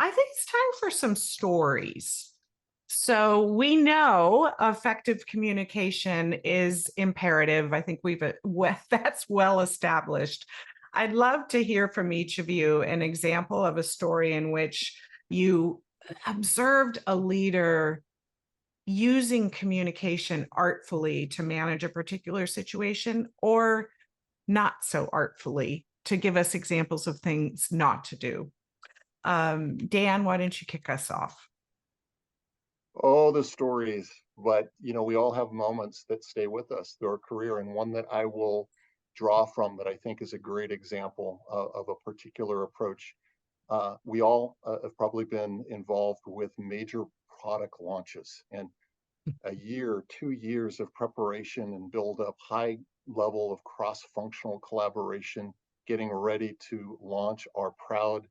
I think it's time for some stories. So we know effective communication is imperative. I think that's well established. I'd love to hear from each of you an example of a story in which you observed a leader using communication artfully to manage a particular situation, or not so artfully, to give us examples of things not to do. Dan, why don't you kick us off? Oh, the stories. But, we all have moments that stay with us through our career. And one that I will draw from that I think is a great example of a particular approach. We all have probably been involved with major product launches, and a year, 2 years of preparation and build up, high level of cross-functional collaboration, getting ready to launch our proud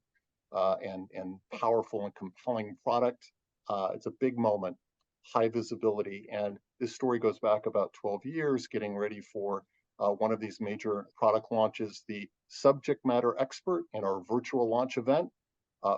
and powerful and compelling product. It's a big moment, high visibility. And this story goes back about 12 years, getting ready for one of these major product launches. The subject matter expert in our virtual launch event,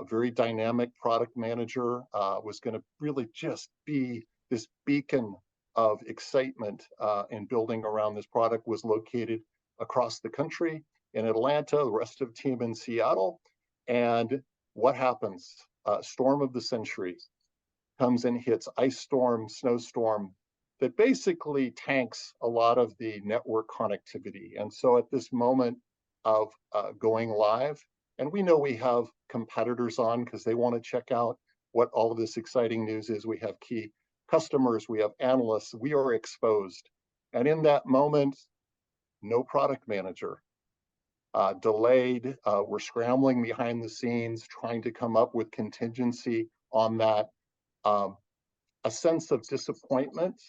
very dynamic product manager, was going to really just be this beacon of excitement and building around this product, was located across the country in Atlanta, the rest of the team in Seattle. And what happens? Storm of the century comes and hits, ice storm, snowstorm, that basically tanks a lot of the network connectivity. And so at this moment of going live, and we know we have competitors on because they want to check out what all of this exciting news is. We have key customers, we have analysts, we are exposed. And in that moment, no product manager. Delayed. We're scrambling behind the scenes, trying to come up with contingency on that. A sense of disappointment,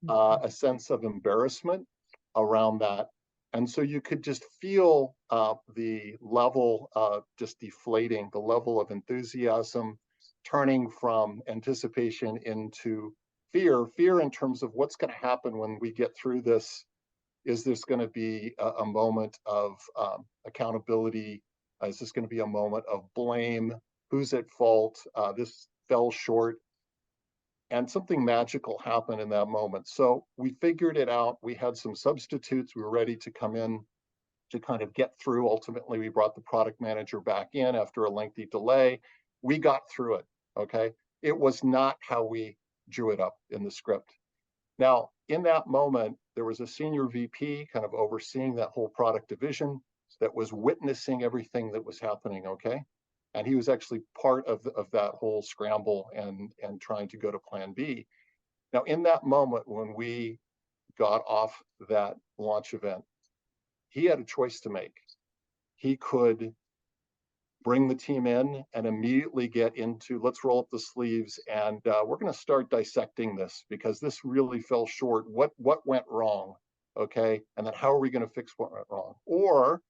a sense of embarrassment around that. And so you could just feel the level just deflating, the level of enthusiasm turning from anticipation into fear in terms of what's going to happen when we get through this. Is this going to be a moment of accountability? Is this going to be a moment of blame? Who's at fault? This fell short. And something magical happened in that moment. So we figured it out. We had some substitutes. We were ready to come in to kind of get through. Ultimately, we brought the product manager back in after a lengthy delay. We got through it, okay? It was not how we drew it up in the script. Now, in that moment, there was a senior VP kind of overseeing that whole product division that was witnessing everything that was happening, okay? And he was actually part of that whole scramble and trying to go to plan B. Now, in that moment, when we got off that launch event, he had a choice to make. He could bring the team in and immediately get into, let's roll up the sleeves and we're going to start dissecting this because this really fell short. What went wrong? Okay. And then how are we going to fix what went wrong? Or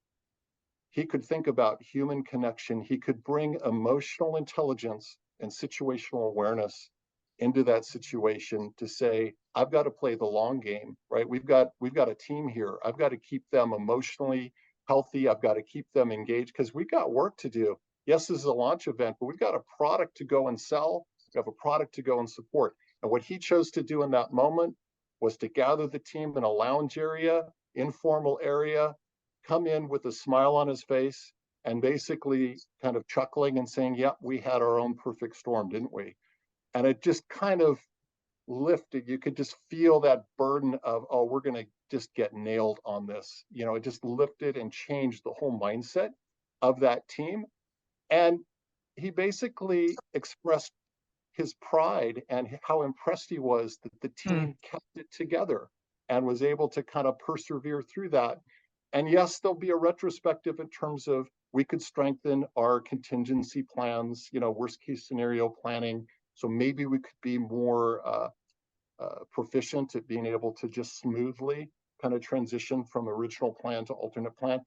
he could think about human connection. He could bring emotional intelligence and situational awareness into that situation to say, I've got to play the long game, right? We've got a team here. I've got to keep them emotionally healthy. I've got to keep them engaged because we've got work to do. Yes, this is a launch event, but we've got a product to go and sell. We have a product to go and support. And what he chose to do in that moment was to gather the team in a lounge area, informal area, come in with a smile on his face and basically kind of chuckling and saying, yeah, we had our own perfect storm, didn't we? And it just kind of lifted. You could just feel that burden of, oh, we're going to just get nailed on this. It just lifted and changed the whole mindset of that team. And he basically expressed his pride and how impressed he was that the team kept it together and was able to kind of persevere through that. And yes, there'll be a retrospective in terms of we could strengthen our contingency plans, worst case scenario planning. So maybe we could be more proficient at being able to just smoothly kind of transition from original plan to alternate plan.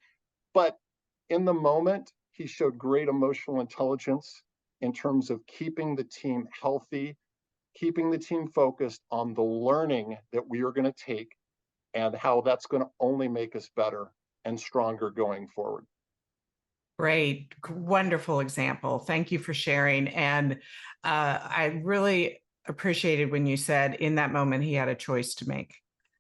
But in the moment, he showed great emotional intelligence in terms of keeping the team healthy, keeping the team focused on the learning that we are going to take and how that's going to only make us better and stronger going forward. Great, wonderful example. Thank you for sharing. And I really appreciated when you said in that moment he had a choice to make.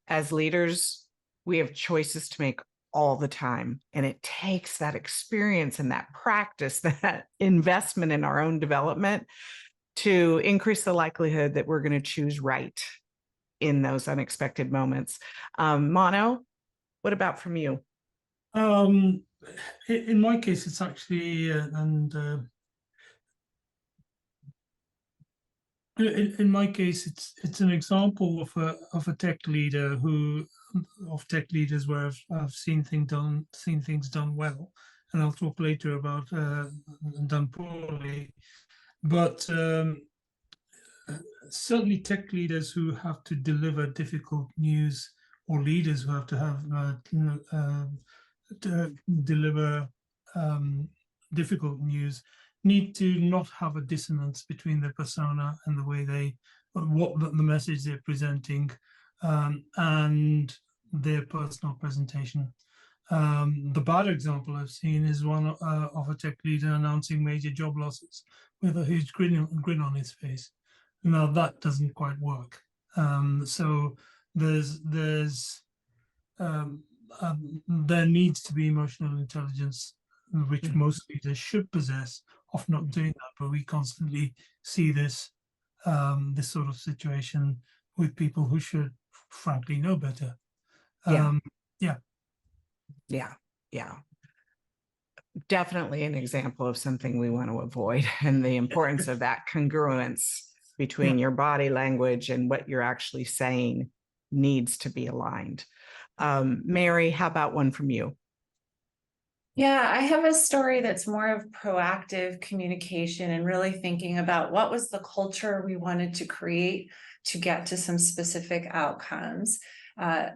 As leaders, we have choices to make all the time. And it takes that experience and that practice, that investment in our own development to increase the likelihood that we're going to choose right in those unexpected moments. Mano, what about from you? Um, in my case, it's actually, in my case, it's an example of a tech leader of tech leaders where I've seen things done well, and I'll talk later about done poorly. But certainly tech leaders who have to deliver difficult news, or leaders who have to to deliver difficult news, need to not have a dissonance between their persona and the way the message they're presenting, and their personal presentation. The bad example I've seen is one of a tech leader announcing major job losses with a huge grin on his face. Now that doesn't quite work. So there needs to be emotional intelligence, which most leaders should possess, of not doing that. But we constantly see this sort of situation with people who should, frankly, know better. Yeah. Yeah. Yeah. Yeah. Definitely an example of something we want to avoid, and the importance of that congruence between your body language and what you're actually saying needs to be aligned. Mary, how about one from you? Yeah, I have a story that's more of proactive communication and really thinking about what was the culture we wanted to create to get to some specific outcomes.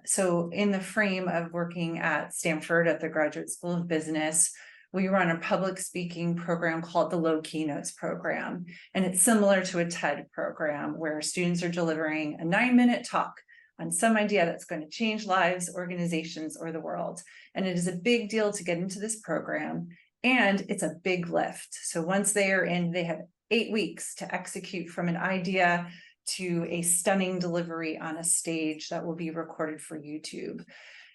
So in the frame of working at Stanford at the Graduate School of Business, we run a public speaking program called the Low Keynotes program. And it's similar to a TED program where students are delivering a 9-minute talk on some idea that's going to change lives, organizations, or the world. And it is a big deal to get into this program, and it's a big lift. So once they are in, they have 8 weeks to execute from an idea to a stunning delivery on a stage that will be recorded for YouTube.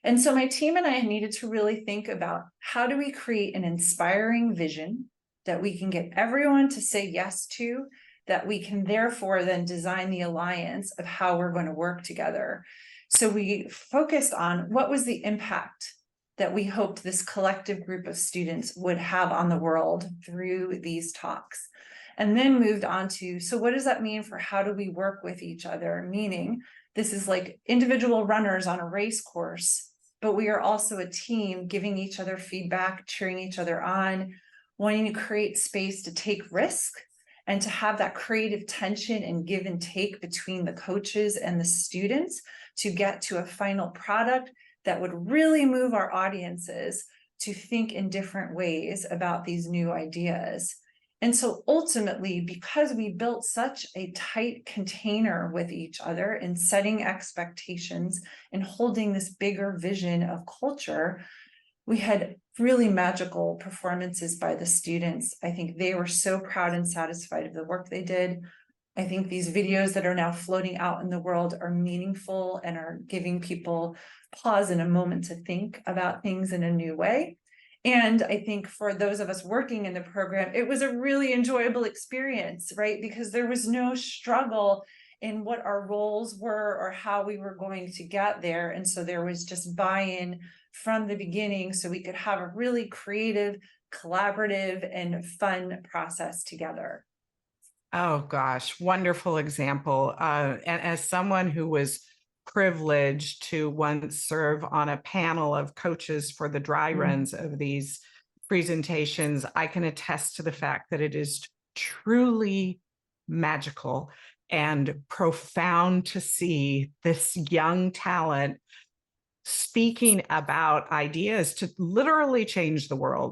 And so my team and I needed to really think about, how do we create an inspiring vision that we can get everyone to say yes to, that we can therefore then design the alliance of how we're going to work together. So we focused on what was the impact that we hoped this collective group of students would have on the world through these talks. And then moved on to, so what does that mean for how do we work with each other? Meaning, this is like individual runners on a race course, but we are also a team giving each other feedback, cheering each other on, wanting to create space to take risk and to have that creative tension and give and take between the coaches and the students to get to a final product that would really move our audiences to think in different ways about these new ideas. And so ultimately, because we built such a tight container with each other and setting expectations and holding this bigger vision of culture, we had really magical performances by the students. I think they were so proud and satisfied of the work they did. I think these videos that are now floating out in the world are meaningful and are giving people pause and a moment to think about things in a new way. And I think for those of us working in the program, it was a really enjoyable experience, right? Because there was no struggle in what our roles were or how we were going to get there. And so there was just buy-in from the beginning so we could have a really creative, collaborative, and fun process together. Oh gosh, wonderful example. And as someone who was privileged to once serve on a panel of coaches for the dry runs of these presentations, I can attest to the fact that it is truly magical and profound to see this young talent speaking about ideas to literally change the world.